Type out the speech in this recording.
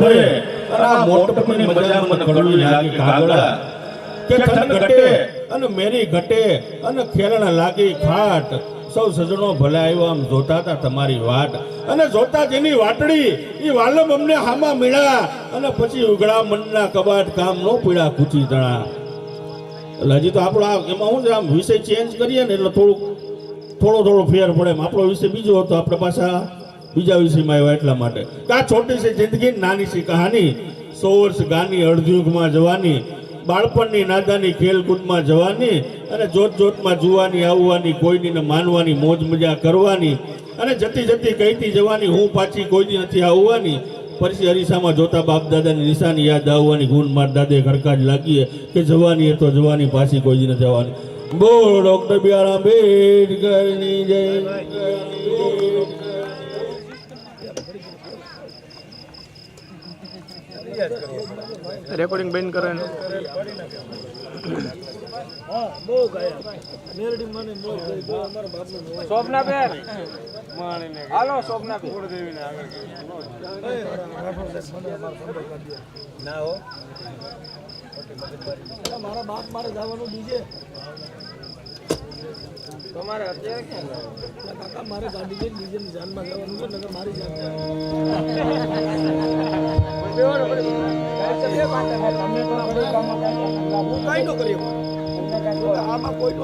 ફરે અને આ મોટપની મજા મને કડવી લાગી કાગડા કે તન ઘટે અને મેરી ઘટે અને ખેરણ લાગી ખાટ સૌ સજણો ભલે આવ્યો આમ જોતા હતા તમારી વાટ અને જોતા જેની વાટડી એ વાલમ અમને હામાં મળ્યા અને પછી ઉઘડા મનના કબાટ કામ નો પીડા કૂચી તણા એટલે હજી તો આપણો એમાં શું છે આમ વિષય ચેન્જ કરીએ ને એટલે થોડો ફેર પડે એમ આપણો વિષય બીજો હતો આપણે પાછા બીજા વિષયમાં આવ્યા એટલા માટે કે આ છોટી સી જિંદગી નાની સી કહાની 100 વર્ષ ગાની અડધયુગમાં જવાની બાળપણની નાદાની ખેલકૂદમાં જવાની અને જોતમાં જુવાની આવવાની કોઈની માનવાની મોજ મજા કરવાની અને જતી કહીતી જવાની હું પાછી કોઈની નથી આવવાની પછી અરીસામાં જોતા બાપ દાદાની નિશાની યાદ આવવાની ગુણ માર દાદે ખડકા જ લાગીએ કે જવાની એ તો જવાની પાછી કોઈ નથી આવવાની બોલ ડોક્ટર બી આર આંબેડકરની જય રેકોર્ડિંગ બંધ કરે શોભના બેન હાલો શોભના બેન ના હો મારા બાપ મારે જવાનું બીજે તમારે અત્યારે ક્યાં કાકા મારે ગાડી લઈને બીજેની જાનમાં જવાનું છે નકર મારી જાન કઈ નો કરીએ આમાં કોઈ